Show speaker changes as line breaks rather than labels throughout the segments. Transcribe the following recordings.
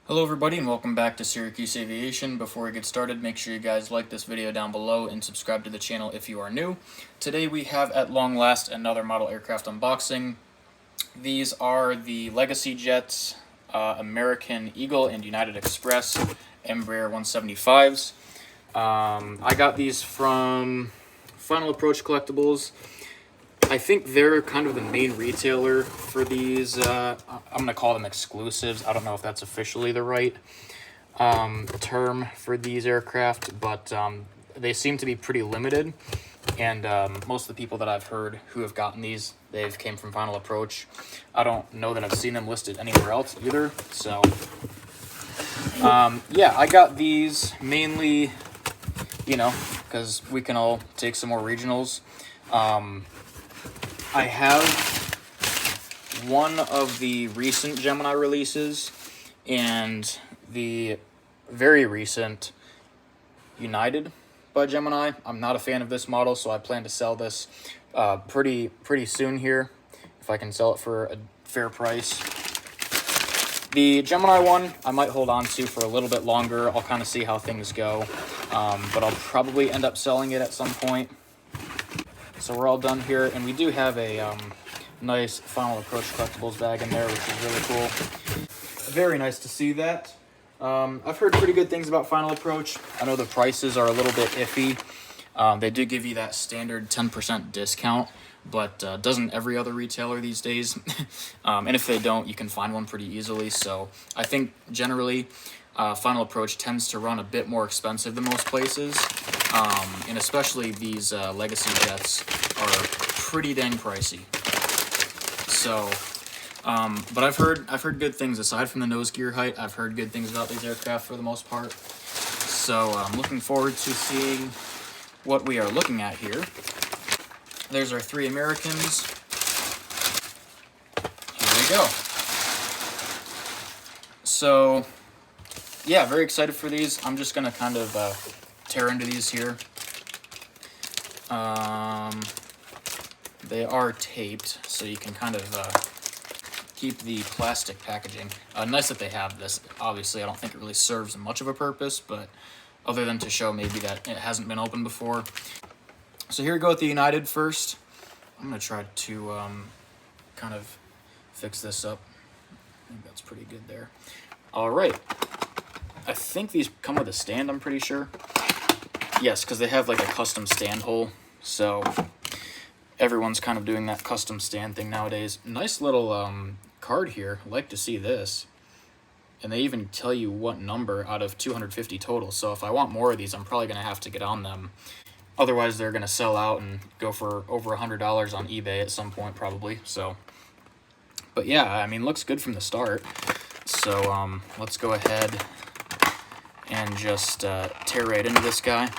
Hello everybody and welcome back to Syracuse Aviation. Before we get started, make sure you guys like this video down below and subscribe to the channel if you are new. Today we have at long last another model aircraft unboxing. These are the Legacy Jets, American Eagle and United Express Embraer 175s. I got these from Final Approach Collectibles. I think they're kind of the main retailer for these. I'm going to call them exclusives. I don't know if that's officially the right term for these aircraft, but they seem to be pretty limited. And most of the people that I've heard who have gotten these, they've came from Final Approach. I don't know that I've seen them listed anywhere else either. So, yeah, I got these mainly, because we can all take some more regionals. I have one of the recent Gemini releases and the very recent United by Gemini. I'm not a fan of this model, so I plan to sell this pretty soon here, if I can sell it for a fair price. The Gemini one I might hold on to for a little bit longer. I'll kind of see how things go, but I'll probably end up selling it at some point. So we're all done here, and we do have a nice Final Approach Collectibles bag in there, which is really cool. Very nice to see that. I've heard pretty good things about Final Approach. I know the prices are a little bit iffy. They do give you that standard 10% discount, but doesn't every other retailer these days? And if they don't, you can find one pretty easily. So I think generally Final Approach tends to run a bit more expensive than most places. And especially these Legacy Jets are pretty dang pricey. So, but I've heard good things aside from the nose gear height. I've heard good things about these aircraft for the most part. So I'm looking forward to seeing what we are looking at here. There's our three Americans. Here we go. So, yeah, very excited for these. I'm just gonna kind of tear into these here. They are taped, so you can kind of keep the plastic packaging. Nice that they have this. Obviously, I don't think it really serves much of a purpose, but other than to show maybe that it hasn't been opened before. So here we go with the United first. I'm going to try to kind of fix this up. I think that's pretty good there. All right. I think these come with a stand, I'm pretty sure. Yes, because they have like a custom stand hole, so everyone's kind of doing that custom stand thing nowadays. Nice little card here. I like to see this. And they even tell you what number out of 250 total, so if I want more of these, I'm probably going to have to get on them. Otherwise, they're going to sell out and go for over $100 on eBay at some point, probably. So, but yeah, I mean, looks good from the start. So let's go ahead and just tear right into this guy.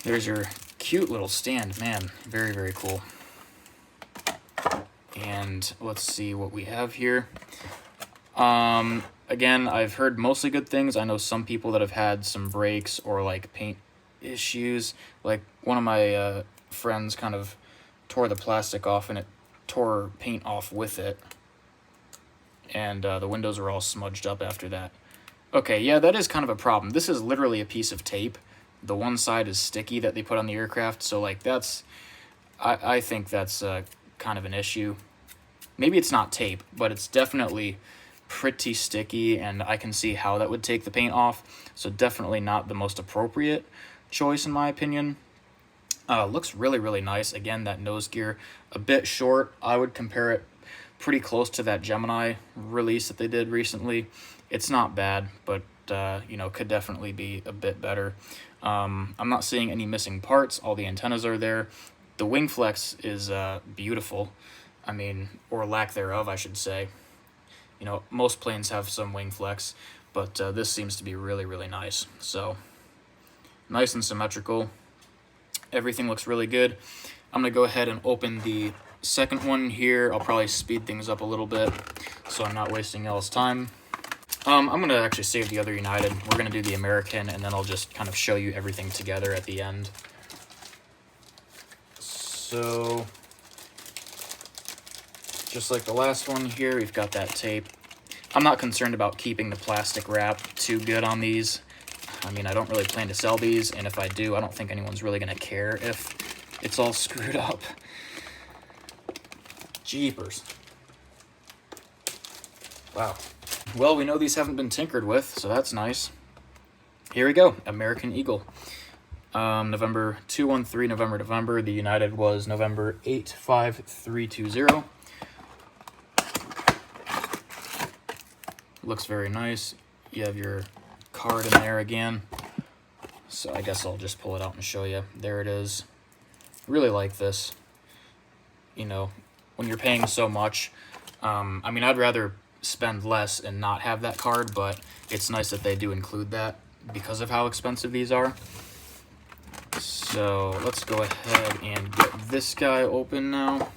There's your cute little stand, man. Very cool. And let's see what we have here. Again, I've heard mostly good things. I know some people that have had some breaks or like paint issues. Like one of my friends kind of tore the plastic off and it tore paint off with it. And the windows are all smudged up after that. Okay, yeah, that is kind of a problem. This is literally a piece of tape. The one side is sticky that they put on the aircraft, so like that's, I think that's kind of an issue. Maybe it's not tape, but it's definitely pretty sticky, and I can see how that would take the paint off, so definitely not the most appropriate choice in my opinion. Looks really nice. Again, that nose gear, a bit short. I would compare it pretty close to that Gemini release that they did recently. It's not bad, but could definitely be a bit better. I'm not seeing any missing parts. All the antennas are there. The wing flex is beautiful. I mean, or lack thereof, I should say. Most planes have some wing flex, but this seems to be really nice. So, nice and symmetrical. Everything looks really good. I'm going to go ahead and open the second one here. I'll probably speed things up a little bit so I'm not wasting y'all's time. I'm going to actually save the other United. We're going to do the American, and then I'll just kind of show you everything together at the end. So, just like the last one here, we've got that tape. I'm not concerned about keeping the plastic wrap too good on these. I mean, I don't really plan to sell these, and if I do, I don't think anyone's really going to care if it's all screwed up. Jeepers. Wow. Well, we know these haven't been tinkered with, so that's nice. Here we go, American Eagle. November 213, November. The United was November 85320. Looks very nice. You have your card in there again. So I guess I'll just pull it out and show you. There it is. Really like this. You know, when you're paying so much, I mean, I'd rather spend less and not have that card, but it's nice that they do include that because of how expensive these are. So let's go ahead and get this guy open now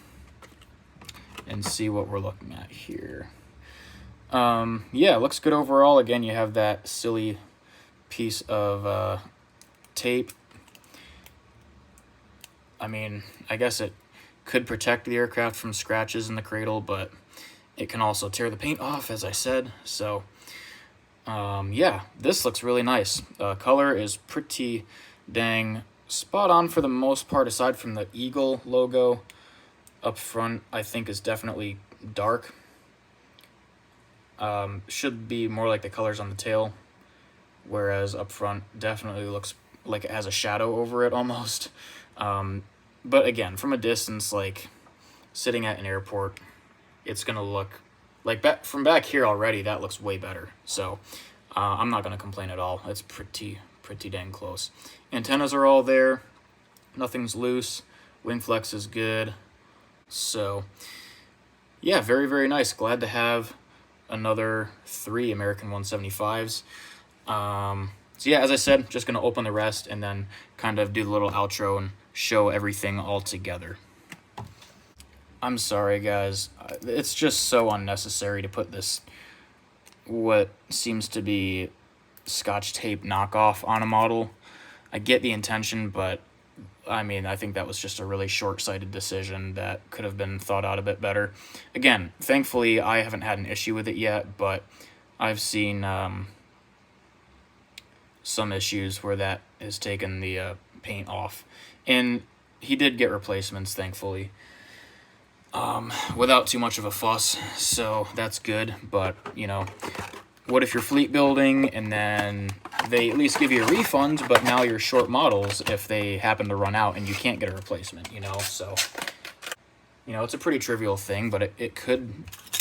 and see what we're looking at here. Yeah, it looks good overall. Again, you have that silly piece of tape. I mean, I guess it could protect the aircraft from scratches in the cradle, but it can also tear the paint off, as I said. So, yeah, this looks really nice. Color is pretty dang spot on for the most part, aside from the Eagle logo up front. I think is definitely dark. Should be more like the colors on the tail, whereas up front definitely looks like it has a shadow over it almost. But again, from a distance, like sitting at an airport, it's gonna look like from back here already, that looks way better. So I'm not gonna complain at all. It's pretty dang close. Antennas are all there, nothing's loose. Wing flex is good. So yeah, very nice. Glad to have another 3 American 175s. So yeah, as I said, just gonna open the rest and then kind of do the little outro and show everything all together. I'm sorry guys, it's just so unnecessary to put this, what seems to be Scotch tape knockoff on a model. I get the intention, but I mean, I think that was just a really short-sighted decision that could have been thought out a bit better. Again, thankfully, I haven't had an issue with it yet, but I've seen some issues where that has taken the paint off. And he did get replacements, thankfully, without too much of a fuss, so that's good. But, you know, what if you're fleet building and then they at least give you a refund, but now you're short models if they happen to run out and you can't get a replacement, you know? So, you know, it's a pretty trivial thing, but it could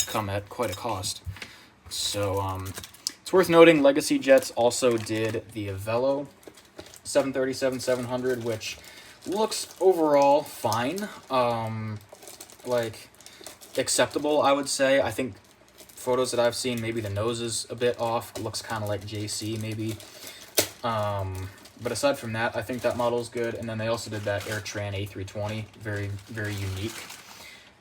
come at quite a cost. So, it's worth noting Legacy Jets also did the Velo 737-700, which looks overall fine. Like, acceptable, I would say. I think photos that I've seen, maybe the nose is a bit off. It looks kind of like JC, maybe. But aside from that, I think that model is good. And then they also did that AirTran A320, very unique.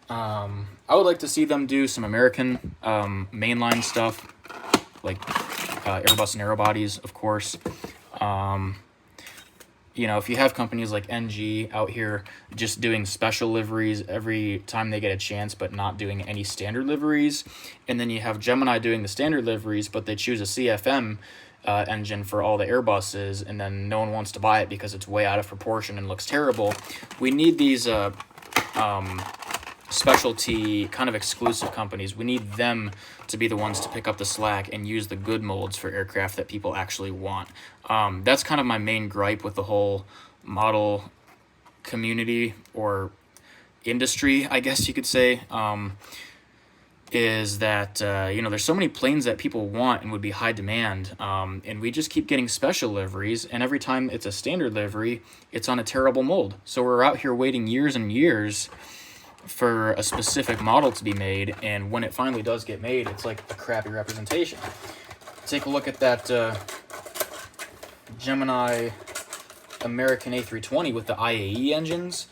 I would like to see them do some American mainline stuff, like Airbus and Aerobodies, of course. You know, if you have companies like NG out here just doing special liveries every time they get a chance, but not doing any standard liveries, and then you have Gemini doing the standard liveries, but they choose a CFM engine for all the Airbuses, and then no one wants to buy it because it's way out of proportion and looks terrible. We need these specialty kind of exclusive companies. We need them to be the ones to pick up the slack and use the good molds for aircraft that people actually want. That's kind of my main gripe with the whole model community or industry, I guess you could say, is that, you know, there's so many planes that people want and would be high demand, and we just keep getting special liveries, and every time it's a standard livery, it's on a terrible mold. So we're out here waiting years and years for a specific model to be made, and when it finally does get made, it's like a crappy representation. Take a look at that Gemini American A320 with the IAE engines.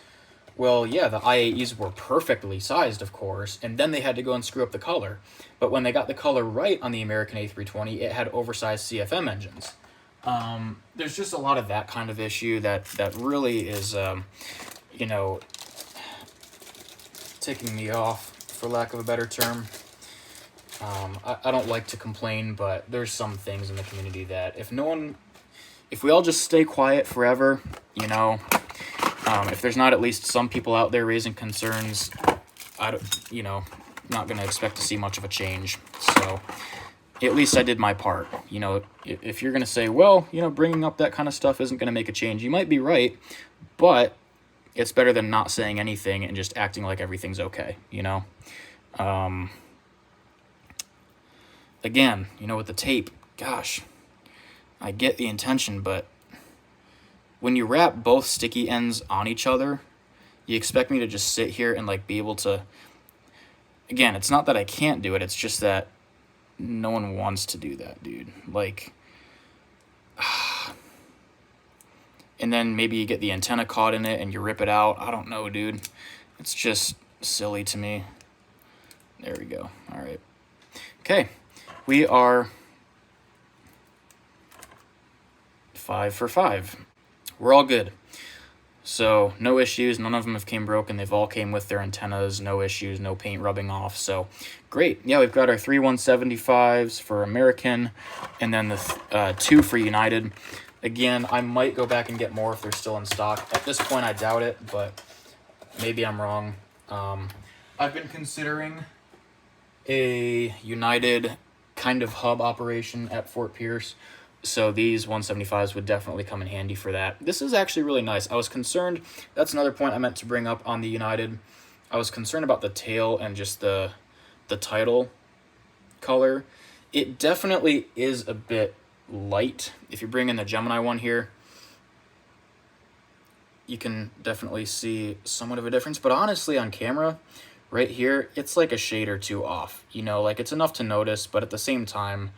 Well, yeah, the IAEs were perfectly sized, of course, and then they had to go and screw up the color. But when they got the color right on the American A320, it had oversized CFM engines. There's just a lot of that kind of issue that really is, you know, ticking me off, for lack of a better term. I don't like to complain, but there's some things in the community that if we all just stay quiet forever, you know, if there's not at least some people out there raising concerns, not going to expect to see much of a change. So at least I did my part. You know, if you're going to say, well, you know, bringing up that kind of stuff isn't going to make a change, you might be right, but it's better than not saying anything and just acting like everything's okay, you know? Again, you know, with the tape, gosh, I get the intention, but when you wrap both sticky ends on each other, you expect me to just sit here and, like, be able to... Again, it's not that I can't do it, it's just that no one wants to do that, dude. Like... And then maybe you get the antenna caught in it and you rip it out. I don't know, dude. It's just silly to me. There we go. All right. Okay. We are 5 for 5. We're all good. So no issues. None of them have came broken. They've all came with their antennas. No issues. No paint rubbing off. So great. Yeah, we've got our 3 175s for American and then the 2 for United. Again, I might go back and get more if they're still in stock. At this point, I doubt it, but maybe I'm wrong. I've been considering a United kind of hub operation at Fort Pierce, so these 175s would definitely come in handy for that. This is actually really nice. I was concerned, that's another point I meant to bring up on the United. I was concerned about the tail and just the title color. It definitely is a bit light. If you bring in the Gemini one here, you can definitely see somewhat of a difference, but honestly on camera right here, it's like a shade or two off, you know, like it's enough to notice, but at the same time,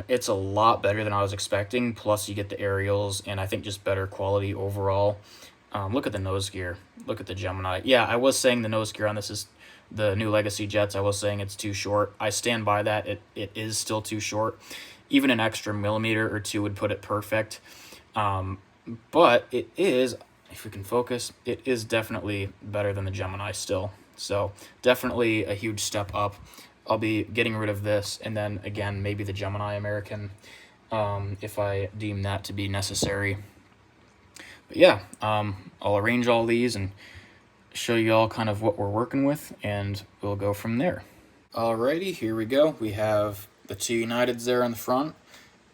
it's a lot better than I was expecting. Plus you get the aerials and I think just better quality overall. Look at the nose gear, look at the Gemini. Yeah, I was saying the nose gear on this is the new Legacy jets. I was saying it's too short. I stand by that. It is still too short. Even an extra millimeter or two would put it perfect. But it is, if we can focus, it is definitely better than the Gemini still. So definitely a huge step up. I'll be getting rid of this, and then again, maybe the Gemini American, if I deem that to be necessary. But yeah, I'll arrange all these and show you all kind of what we're working with, and we'll go from there. Alrighty, here we go. We have the 2 Uniteds there in the front,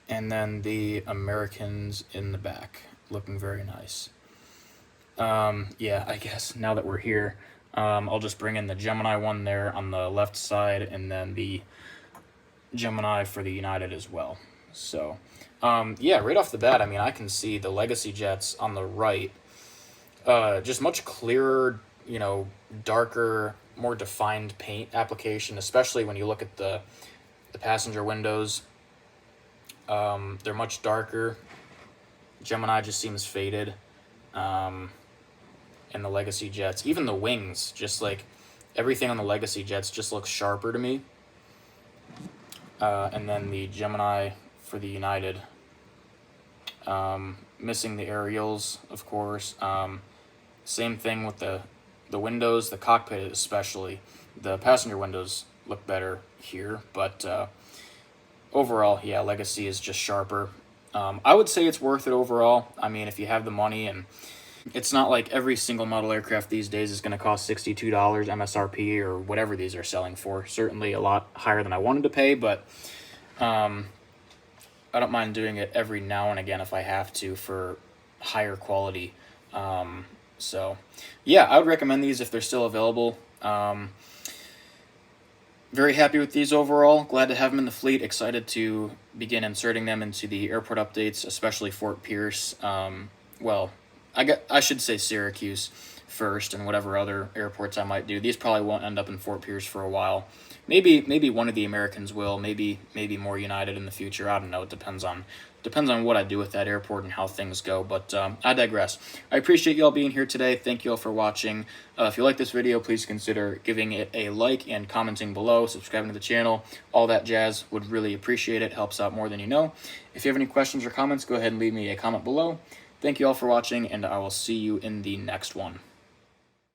and then the Americans in the back, looking very nice. Yeah, I guess now that we're here, I'll just bring in the Gemini one there on the left side, and then the Gemini for the United as well. So, yeah, right off the bat, I mean, I can see the Legacy jets on the right, just much clearer, you know, darker, more defined paint application, especially when you look at the passenger windows. They're much darker. Gemini just seems faded. And the Legacy jets, even the wings, just like everything on the Legacy jets just looks sharper to me. And then the Gemini for the United, missing the aerials, of course. Same thing with the windows, the cockpit especially. The passenger windows look better here, but overall, yeah, Legacy is just sharper. I would say it's worth it overall. I mean, if you have the money, and it's not like every single model aircraft these days is going to cost $62 MSRP or whatever these are selling for. Certainly a lot higher than I wanted to pay, but I don't mind doing it every now and again if I have to for higher quality. So, yeah, I would recommend these if they're still available. Very happy with these overall. Glad to have them in the fleet. Excited to begin inserting them into the airport updates, especially Fort Pierce. Well, I should say Syracuse first, and whatever other airports I might do. These probably won't end up in Fort Pierce for a while. Maybe one of the Americans will. Maybe more United in the future. I don't know. It depends on what I do with that airport and how things go. But I digress. I appreciate you all being here today. Thank you all for watching. If you like this video, please consider giving it a like and commenting below, subscribing to the channel, all that jazz. Would really appreciate it. Helps out more than you know. If you have any questions or comments, go ahead and leave me a comment below. Thank you all for watching, and I will see you in the next one.